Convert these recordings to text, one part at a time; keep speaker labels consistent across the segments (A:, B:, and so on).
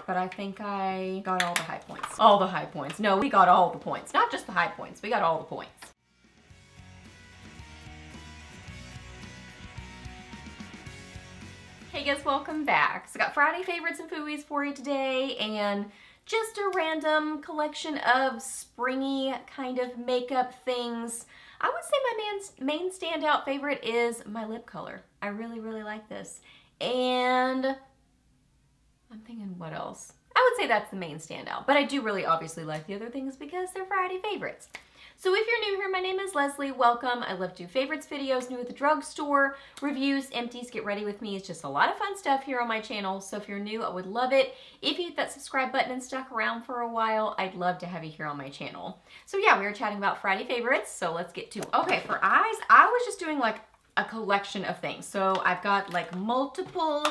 A: but I think I got all the high points. All the high points. No, we got all the points. Not just the high points, we got all the points. Hey guys, welcome back. So I got Friday favorites and Fooeys for you today, and just a random collection of springy kind of makeup things. I would say my main standout favorite is my lip color. I really, really like this. And I'm thinking what else? I would say that's the main standout, but I do really obviously like the other things because they're Friday favorites. So if you're new here, my name is Leslie. Welcome. I love to do favorites videos, new at the drugstore, reviews, empties, get ready with me. It's just a lot of fun stuff here on my channel. So if you're new, I would love it. If you hit that subscribe button and stuck around for a while, I'd love to have you here on my channel. So yeah, we were chatting about Friday favorites. So let's get to it. Okay, for eyes, I was just doing like a collection of things. So I've got like multiple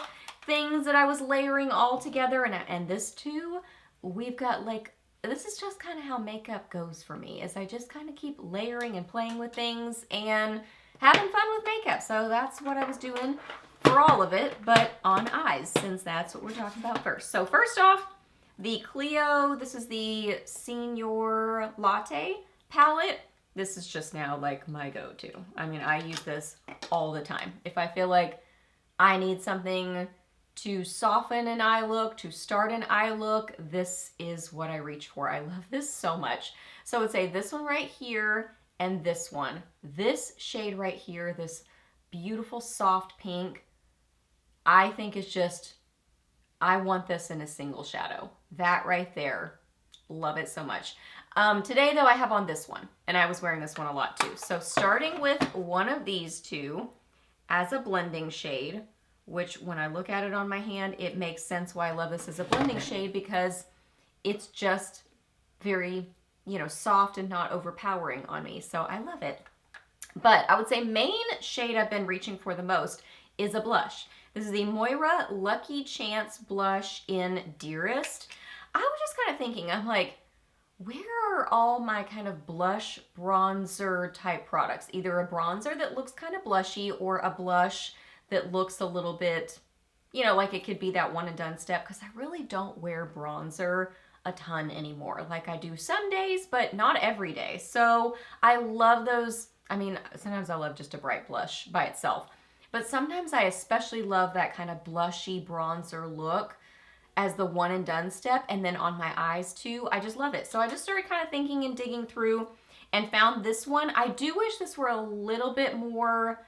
A: things that I was layering all together, and this too, we've got like, this is just kind of how makeup goes for me, is I just kind of keep layering and playing with things and having fun with makeup. So that's what I was doing for all of it, but on eyes, since that's what we're talking about first. So first off, the Clio, this is the Senior Latte palette. This is just now like my go-to. I mean, I use this all the time. If I feel like I need something to soften an eye look, to start an eye look, this is what I reach for. I love this so much. So I would say this one right here and this one. This shade right here, this beautiful soft pink, I think is just, I want this in a single shadow. That right there, love it so much. Today though, I have on this one, and I was wearing this one a lot too. So starting with one of these two as a blending shade, which when I look at it on my hand, it makes sense why I love this as a blending shade, because it's just very, you know, soft and not overpowering on me. So I love it. But I would say main shade I've been reaching for the most is a blush. This is the Moira Lucky Chance blush in Dearest. I was just kind of thinking, I'm like, where are all my kind of blush bronzer type products? Either a bronzer that looks kind of blushy or a blush that looks a little bit, you know, like it could be that one and done step, because I really don't wear bronzer a ton anymore. Like I do some days, but not every day. So I love those. I mean, sometimes I love just a bright blush by itself, but sometimes I especially love that kind of blushy bronzer look as the one and done step, and then on my eyes too. I just love it. So I just started kind of thinking and digging through and found this one. I do wish this were a little bit more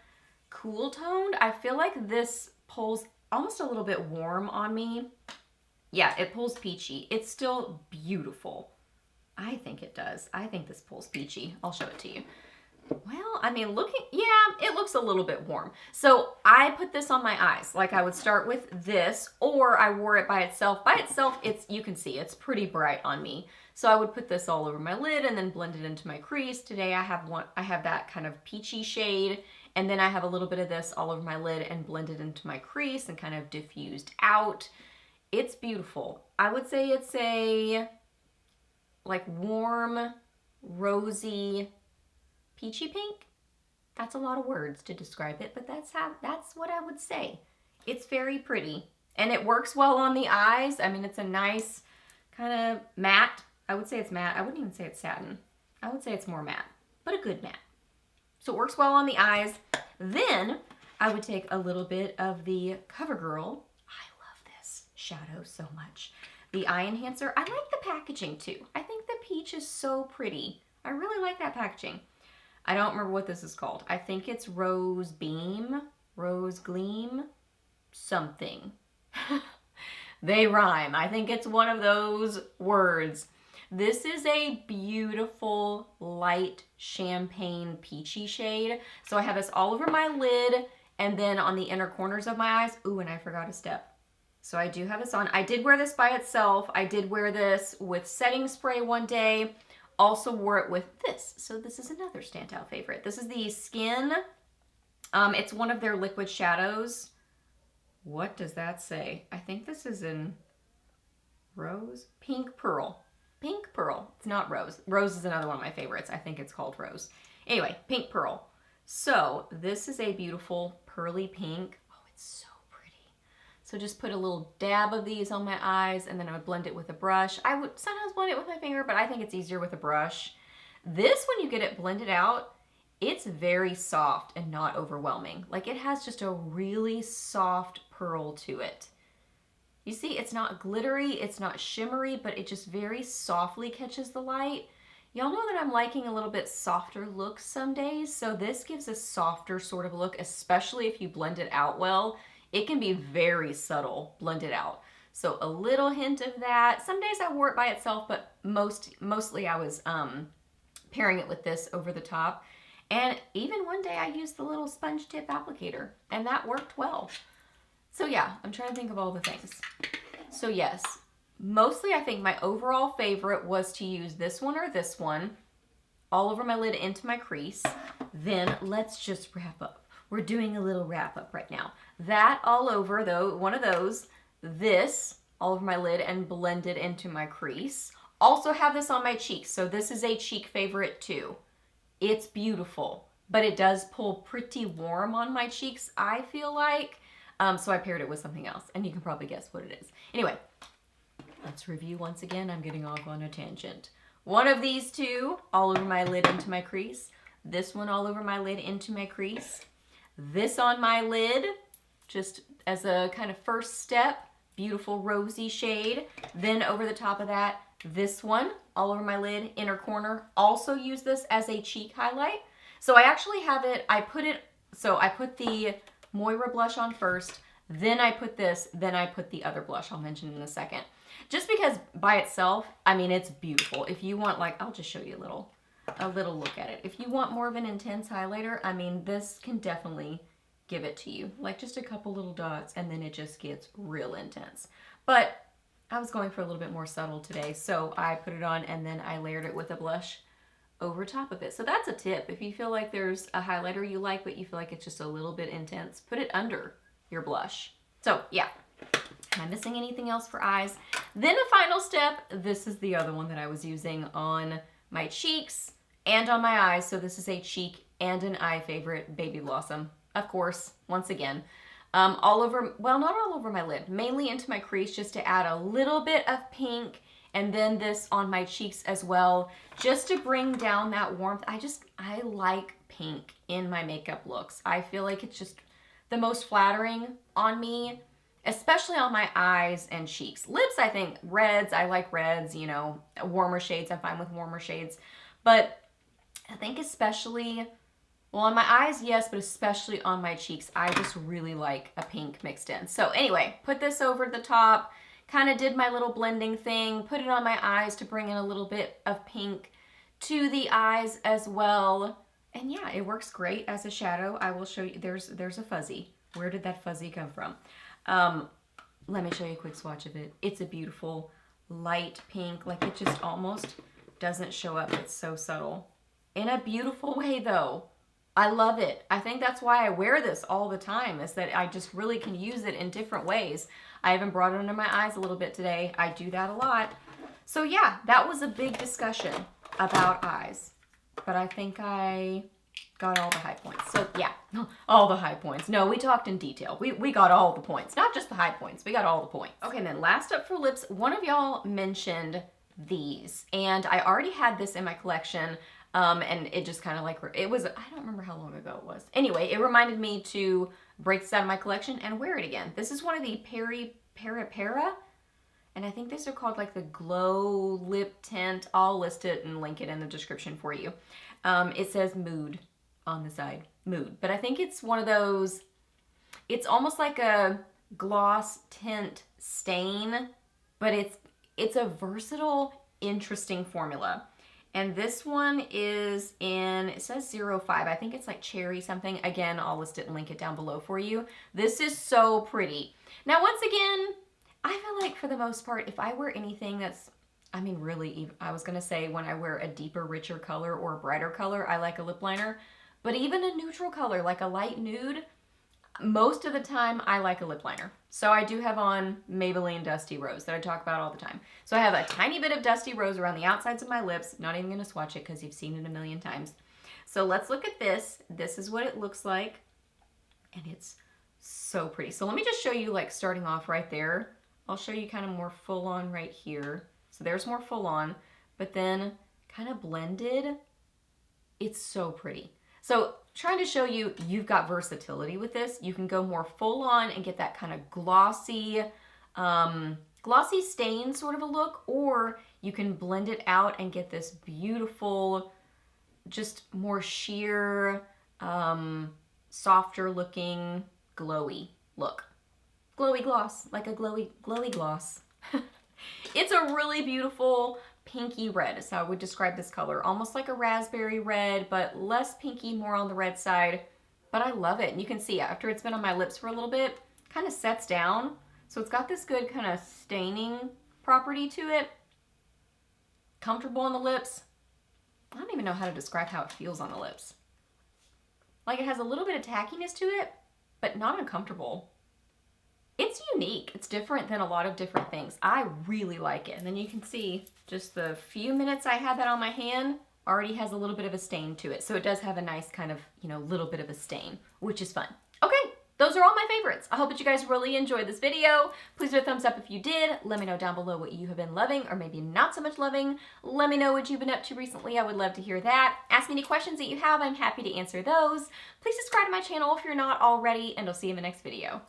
A: cool toned. I feel like this pulls almost a little bit warm on me. Yeah, it pulls peachy. It's still beautiful. I think it does. I think this pulls peachy. I'll show it to you. Well, I mean, yeah, it looks a little bit warm. So I put this on my eyes. Like I would start with this, or I wore it by itself. By itself, you can see it's pretty bright on me. So I would put this all over my lid and then blend it into my crease. Today I have that kind of peachy shade, and then I have a little bit of this all over my lid and blended into my crease and kind of diffused out. It's beautiful. I would say it's a like warm, rosy, peachy pink. That's a lot of words to describe it, but that's what I would say. It's very pretty, and it works well on the eyes. I mean, it's a nice kind of matte. I would say it's matte. I wouldn't even say it's satin. I would say it's more matte, but a good matte. So it works well on the eyes. Then I would take a little bit of the Covergirl. I love this shadow so much. The eye enhancer. I like the packaging too. I think the peach is so pretty. I really like that packaging. I don't remember what this is called. I think it's Rose Beam, Rose Gleam, something. They rhyme. I think it's one of those words. This is a beautiful light champagne peachy shade. So I have this all over my lid and then on the inner corners of my eyes. Ooh, and I forgot a step. So I do have this on. I did wear this by itself. I did wear this with setting spray one day. Also wore it with this. So this is another standout favorite. This is the SKINN. It's one of their liquid shadows. What does that say? I think this is in Rose? Pink Pearl. Pink Pearl. It's not Rose. Rose is another one of my favorites. I think it's called Rose. Anyway, Pink Pearl. So this is a beautiful pearly pink. Oh, it's so pretty. So just put a little dab of these on my eyes, and then I would blend it with a brush. I would sometimes blend it with my finger, but I think it's easier with a brush. This, when you get it blended out, it's very soft and not overwhelming. Like, it has just a really soft pearl to it. You see, it's not glittery, it's not shimmery, but it just very softly catches the light. Y'all know that I'm liking a little bit softer looks some days, so this gives a softer sort of look, especially if you blend it out well. It can be very subtle blended out. So a little hint of that. Some days I wore it by itself, but mostly I was pairing it with this over the top. And even one day I used the little sponge tip applicator, and that worked well. So yeah, I'm trying to think of all the things. So yes, mostly I think my overall favorite was to use this one or this one all over my lid into my crease. Then let's just wrap up. We're doing a little wrap up right now. That all over though, one of those, this all over my lid and blended into my crease. Also have this on my cheeks. So this is a cheek favorite too. It's beautiful, but it does pull pretty warm on my cheeks, I feel like. So I paired it with something else, and you can probably guess what it is. Anyway, let's review once again. I'm getting off on a tangent. One of these two all over my lid into my crease. This one all over my lid into my crease. This on my lid, just as a kind of first step, beautiful rosy shade. Then over the top of that, this one all over my lid, inner corner. Also use this as a cheek highlight. So I actually have it, I put the Moira blush on first, then I put this, then I put the other blush I'll mention in a second. Just because by itself, I mean, it's beautiful. If you want, like, I'll just show you a little look at it. If you want more of an intense highlighter, I mean, this can definitely give it to you. Like just a couple little dots, and then it just gets real intense. But I was going for a little bit more subtle today, so I put it on and then I layered it with a blush over top of it. So that's a tip. If you feel like there's a highlighter you like, but you feel like it's just a little bit intense, put it under your blush. So yeah, am I missing anything else for eyes? Then a final step, this is the other one that I was using on my cheeks and on my eyes. So this is a cheek and an eye favorite, Baby Blossom. Of course, once again, all over, well, not all over my lid, mainly into my crease just to add a little bit of pink, and then this on my cheeks as well, just to bring down that warmth. I like pink in my makeup looks. I feel like it's just the most flattering on me, especially on my eyes and cheeks. Lips, I think reds, I like reds, you know, warmer shades, I'm fine with warmer shades. But I think especially, well, on my eyes, yes, but especially on my cheeks, I just really like a pink mixed in. So anyway, put this over the top, kind of did my little blending thing, put it on my eyes to bring in a little bit of pink to the eyes as well. And yeah, it works great as a shadow. I will show you, there's a fuzzy. Where did that fuzzy come from? Let me show you a quick swatch of it. It's a beautiful light pink, like it just almost doesn't show up. It's so subtle. In a beautiful way though. I love it. I think that's why I wear this all the time, is that I just really can use it in different ways. I even brought it under my eyes a little bit today. I do that a lot. So yeah, that was a big discussion about eyes. But I think I got all the high points. So yeah, all the high points. No, we talked in detail. We got all the points. Not just the high points, we got all the points. Okay, and then last up for lips, one of y'all mentioned these. And I already had this in my collection. And it just kind of like, it was, I don't remember how long ago it was. Anyway, it reminded me to break this out of my collection and wear it again. This is one of the Peripera, and I think these are called like the Glow Lip Tint. I'll list it and link it in the description for you. It says Mood on the side, Mood. But I think it's one of those, it's almost like a gloss tint stain, but it's a versatile, interesting formula. And this one is in, it says 05. I think it's like cherry something. Again, I'll list it and link it down below for you. This is so pretty. Now, once again, I feel like for the most part, if I wear anything that's, I mean, really, I was going to say when I wear a deeper, richer color or a brighter color, I like a lip liner. But even a neutral color, like a light nude, most of the time I like a lip liner. So I do have on Maybelline Dusty Rose that I talk about all the time. So I have a tiny bit of Dusty Rose around the outsides of my lips. Not even going to swatch it because you've seen it a million times. So let's look at this. This is what it looks like. And it's So pretty. So let me just show you like starting off right there. I'll show you kind of more full on right here. So there's more full on, but then kind of blended. It's so pretty. So trying to show you, you've got versatility with this. You can go more full on and get that kind of glossy, glossy stain sort of a look, or you can blend it out and get this beautiful, just more sheer, softer looking, glowy look. Glowy gloss, like a glowy gloss. It's a really beautiful pinky red, is how I would describe this color. Almost like a raspberry red, but less pinky, more on the red side. But I love it. And you can see after it's been on my lips for a little bit, kind of sets down. So it's got this good kind of staining property to it. Comfortable on the lips. I don't even know how to describe how it feels on the lips. Like it has a little bit of tackiness to it, but not uncomfortable. It's unique. It's different than a lot of different things. I really like it. And then you can see just the few minutes I had that on my hand already has a little bit of a stain to it. So it does have a nice kind of, you know, little bit of a stain, which is fun. Okay, those are all my favorites. I hope that you guys really enjoyed this video. Please do a thumbs up if you did. Let me know down below what you have been loving or maybe not so much loving. Let me know what you've been up to recently. I would love to hear that. Ask me any questions that you have. I'm happy to answer those. Please subscribe to my channel if you're not already, and I'll see you in the next video.